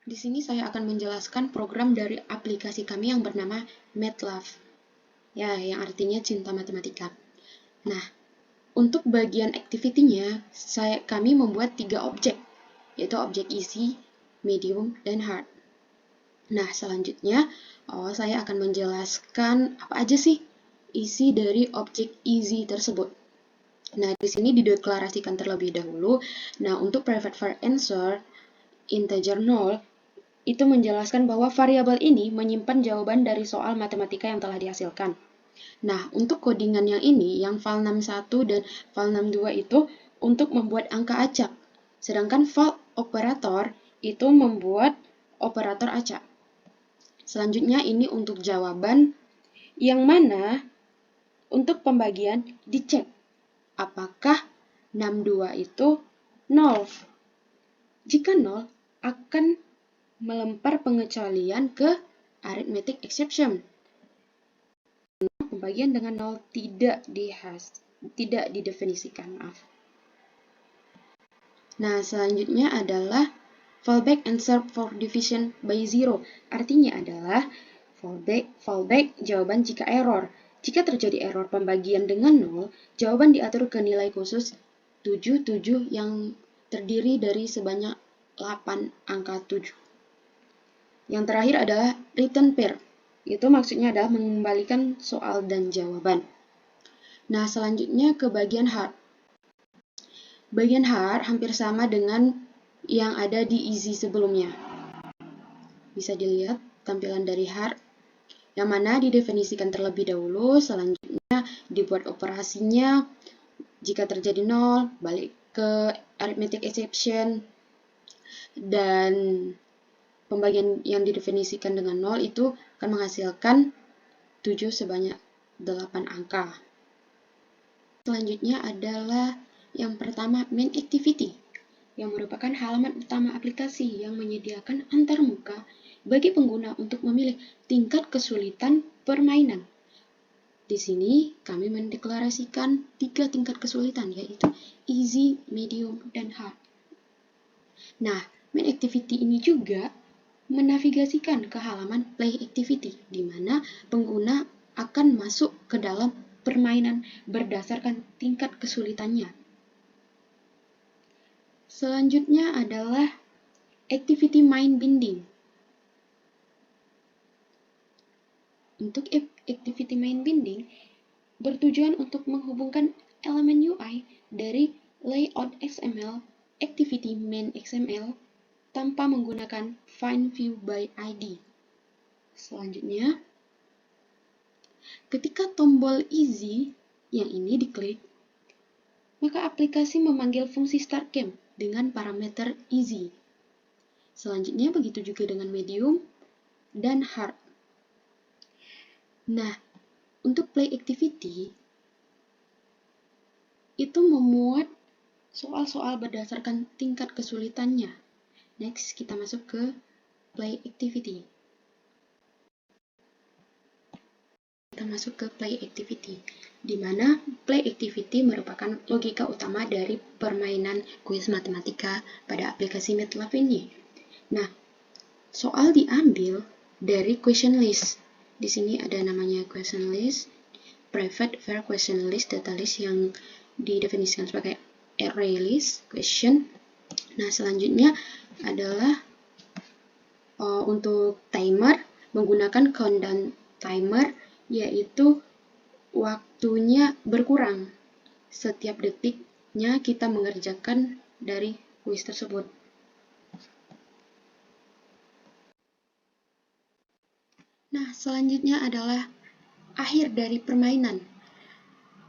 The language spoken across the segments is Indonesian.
Di sini saya akan menjelaskan program dari aplikasi kami yang bernama MATLAB. Ya, yang artinya cinta matematika. Nah, untuk bagian activity-nya, kami membuat 3 objek, yaitu objek easy, medium, dan hard. Nah, selanjutnya saya akan menjelaskan apa aja sih isi dari objek easy tersebut. Nah, di sini dideklarasikan terlebih dahulu. Nah, untuk private var answer integer 0 itu menjelaskan bahwa variabel ini menyimpan jawaban dari soal matematika yang telah dihasilkan. Nah, untuk codingan yang ini, yang val 61 dan val 62 itu untuk membuat angka acak. Sedangkan val operator itu membuat operator acak. Selanjutnya ini untuk jawaban, yang mana untuk pembagian dicek apakah 62 itu 0. Jika 0, akan melempar pengecualian ke arithmetic exception. Pembagian dengan 0 tidak didefinisikan. Nah, selanjutnya adalah fallback answer for division by 0. Artinya adalah fallback jawaban jika error. Jika terjadi error pembagian dengan 0, jawaban diatur ke nilai khusus 77 yang terdiri dari sebanyak 8 angka 7. Yang terakhir adalah return pair. Itu maksudnya adalah mengembalikan soal dan jawaban. Nah, selanjutnya ke bagian hard. Bagian hard hampir sama dengan yang ada di easy sebelumnya. Bisa dilihat tampilan dari hard, yang mana didefinisikan terlebih dahulu, selanjutnya dibuat operasinya. Jika terjadi 0, balik ke arithmetic exception, dan pembagian yang didefinisikan dengan 0 itu akan menghasilkan 7 sebanyak 8 angka. Selanjutnya adalah yang pertama, main activity, yang merupakan halaman utama aplikasi yang menyediakan antarmuka bagi pengguna untuk memilih tingkat kesulitan permainan. Di sini kami mendeklarasikan 3 tingkat kesulitan, yaitu easy, medium, dan hard. Nah, main activity ini juga menavigasikan ke halaman play activity, di mana pengguna akan masuk ke dalam permainan berdasarkan tingkat kesulitannya. Selanjutnya adalah activity mind binding. Untuk activity mind binding bertujuan untuk menghubungkan elemen UI dari layout XML activity main XML tanpa menggunakan find view by ID. Selanjutnya, ketika tombol easy yang ini diklik, maka aplikasi memanggil fungsi start game dengan parameter easy. Selanjutnya begitu juga dengan medium dan hard. Nah, untuk play activity itu memuat soal-soal berdasarkan tingkat kesulitannya. Next, kita masuk ke play activity. Di mana play activity merupakan logika utama dari permainan kuis matematika pada aplikasi MATLAB ini. Nah, soal diambil dari question list. Di sini ada namanya question list, private var question list, data list yang didefinisikan sebagai array list, question. Nah, selanjutnya adalah untuk timer, menggunakan countdown timer, yaitu waktunya berkurang setiap detiknya kita mengerjakan dari kuis tersebut. Nah, selanjutnya adalah akhir dari permainan.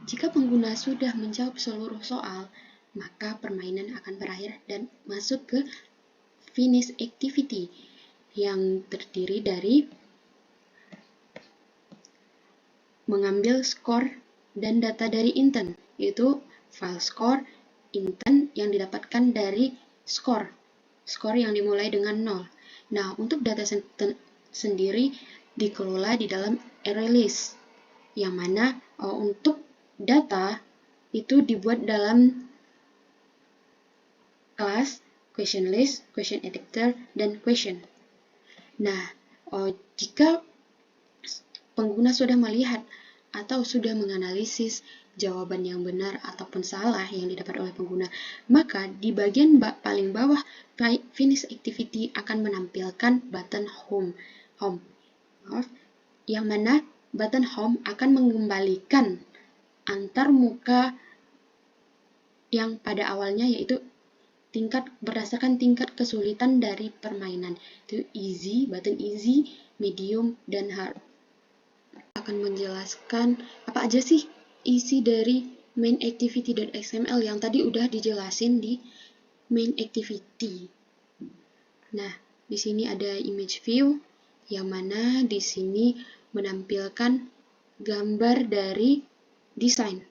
Jika pengguna sudah menjawab seluruh soal, maka permainan akan berakhir dan masuk ke finish activity, yang terdiri dari mengambil skor dan data dari intent, yaitu file score, intent yang didapatkan dari skor yang dimulai dengan 0. Nah, untuk data sendiri dikelola di dalam array list, yang mana untuk data itu dibuat dalam kelas question list, question editor, dan question. Nah, jika pengguna sudah melihat atau sudah menganalisis jawaban yang benar ataupun salah yang didapat oleh pengguna, maka di bagian paling bawah Finish Activity akan menampilkan button Home, yang mana button Home akan mengembalikan antar muka yang pada awalnya, yaitu berdasarkan tingkat kesulitan dari permainan. Itu easy, button easy, medium, dan hard. Akan menjelaskan apa aja sih isi dari main activity.xml yang tadi udah dijelasin di main activity. Nah, di sini ada image view yang mana di sini menampilkan gambar dari desain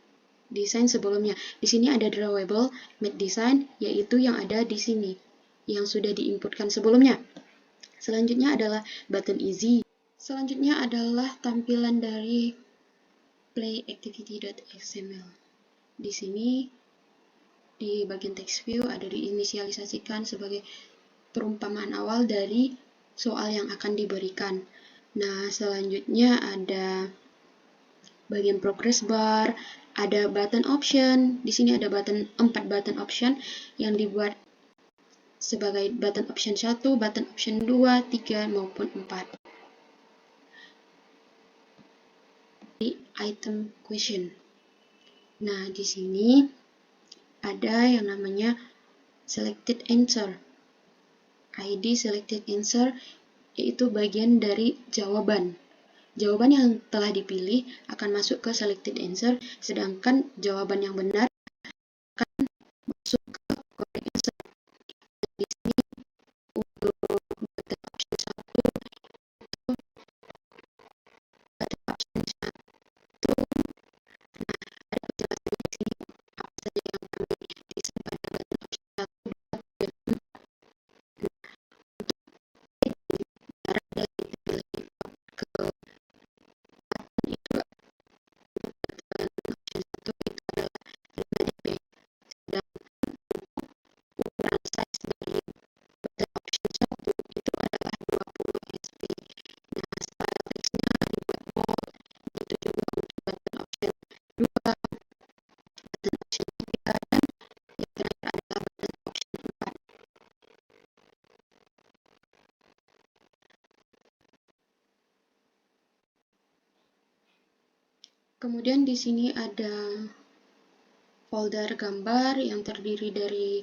sebelumnya. Di sini ada drawable matte design, yaitu yang ada di sini yang sudah diinputkan sebelumnya. Selanjutnya adalah button easy. Selanjutnya adalah tampilan dari play activity.xml. Di sini di bagian text view ada diinisialisasikan sebagai perumpamaan awal dari soal yang akan diberikan. Nah, selanjutnya ada bagian progress bar, ada button option. Di sini ada 4 button option yang dibuat sebagai button option 1, button option 2, 3, maupun 4. Item question. Nah, di sini ada yang namanya selected answer. ID selected answer yaitu bagian dari jawaban. Jawaban yang telah dipilih akan masuk ke selected answer, sedangkan jawaban yang benar akan masuk ke correct answer. Di sini untuk button option 1 itu button option 1. Nah, ada penjelasannya di sini apa saja yang kami desain pada button option 1, 2, dan 4. Cara dari dipilih ke button itu button option 1 itu adalah 5 dp, sedangkan ukuran size dari button option 1 itu adalah 20 sp. Nah, style text-nya dibuat bold, itu juga untuk button option 2, button option 3, dan yang terakhir adalah button option 4. Kemudian di sini ada folder gambar yang terdiri dari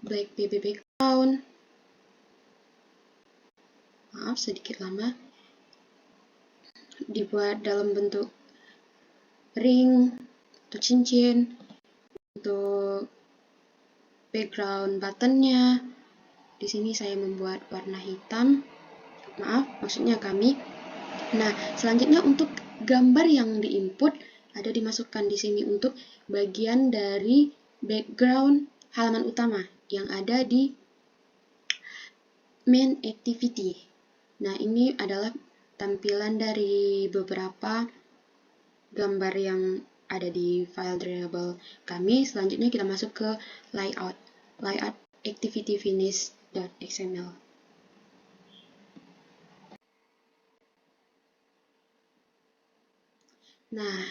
black BB background. Maaf, sedikit lama. Dibuat dalam bentuk ring atau cincin. Untuk background buttonnya, di sini saya membuat warna hitam. Maaf, maksudnya kami. Nah, selanjutnya untuk gambar yang diinput ada dimasukkan di sini untuk bagian dari background halaman utama yang ada di main activity. Nah, ini adalah tampilan dari beberapa gambar yang ada di file drawable kami. Selanjutnya kita masuk ke layout activity finish.xml. Nah,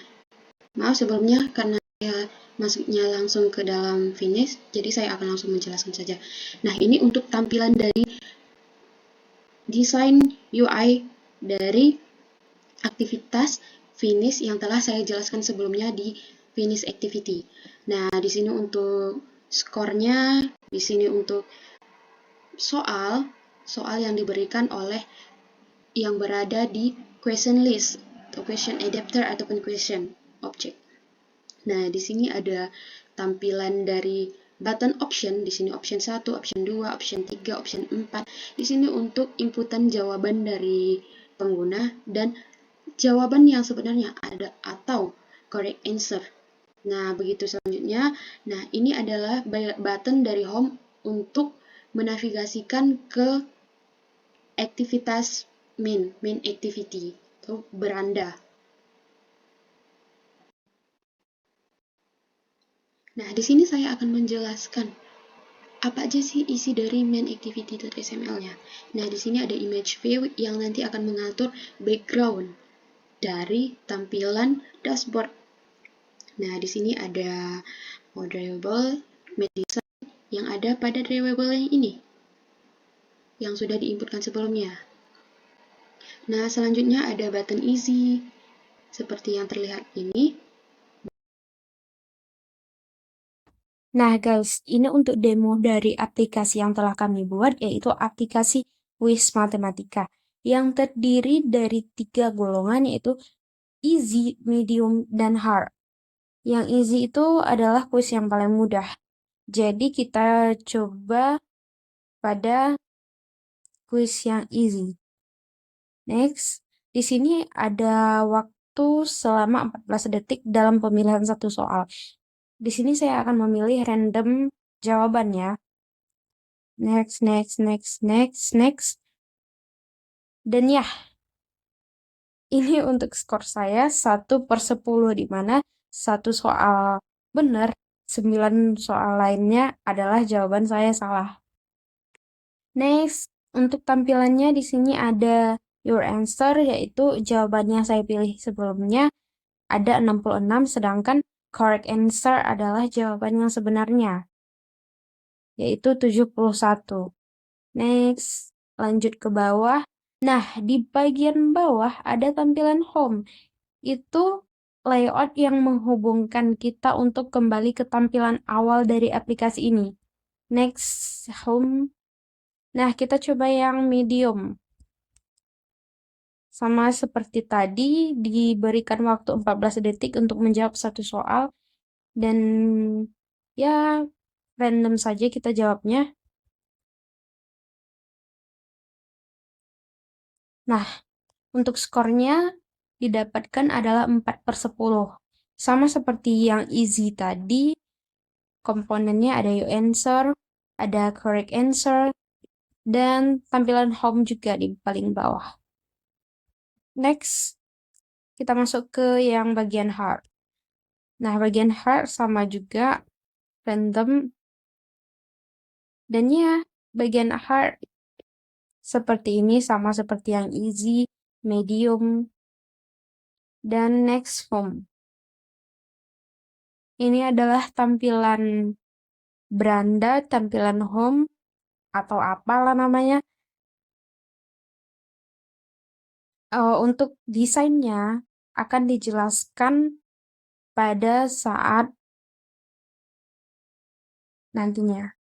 maaf sebelumnya karena saya masuknya langsung ke dalam finish, jadi saya akan langsung menjelaskan saja. Nah, ini untuk tampilan dari desain UI dari aktivitas finish yang telah saya jelaskan sebelumnya di finish activity. Nah, di sini untuk skornya, di sini untuk soal yang diberikan oleh yang berada di question list atau question adapter ataupun question object. Nah, di sini ada tampilan dari button option, di sini option 1, option 2, option 3, option 4. Di sini untuk inputan jawaban dari pengguna dan jawaban yang sebenarnya ada atau correct answer. Nah, begitu selanjutnya. Nah, ini adalah button dari home untuk menavigasikan ke aktivitas main activity atau beranda. Nah, di sini saya akan menjelaskan apa aja sih isi dari main activity.xml-nya? Nah, di sini ada image view yang nanti akan mengatur background dari tampilan dashboard. Nah, di sini ada modellable, design yang ada pada drivable yang ini, yang sudah diinputkan sebelumnya. Nah, selanjutnya ada button easy, seperti yang terlihat ini. Nah guys, ini untuk demo dari aplikasi yang telah kami buat, yaitu aplikasi Quiz Matematika, yang terdiri dari 3 golongan, yaitu easy, medium, dan hard. Yang easy itu adalah quiz yang paling mudah. Jadi kita coba pada quiz yang easy. Next, di sini ada waktu selama 14 detik dalam pemilihan satu soal. Di sini saya akan memilih random jawabannya. Next. Dan ya, ini untuk skor saya 1/10, di mana 1 soal benar, 9 soal lainnya adalah jawaban saya salah. Next, untuk tampilannya di sini ada your answer, yaitu jawabannya saya pilih sebelumnya ada 66, sedangkan correct answer adalah jawaban yang sebenarnya, yaitu 71. Next, lanjut ke bawah. Nah, di bagian bawah ada tampilan home. Itu layout yang menghubungkan kita untuk kembali ke tampilan awal dari aplikasi ini. Next, home. Nah, kita coba yang medium. Sama seperti tadi, diberikan waktu 14 detik untuk menjawab satu soal. Dan ya, random saja kita jawabnya. Nah, untuk skornya didapatkan adalah 4/10. Sama seperti yang easy tadi, komponennya ada your answer, ada correct answer, dan tampilan home juga di paling bawah. Next, kita masuk ke yang bagian hard. Nah, bagian hard sama juga, random. Dan ya, bagian hard seperti ini, sama seperti yang easy, medium, dan next home. Ini adalah tampilan beranda, tampilan home, atau apalah namanya. Untuk desainnya akan dijelaskan pada saat nantinya.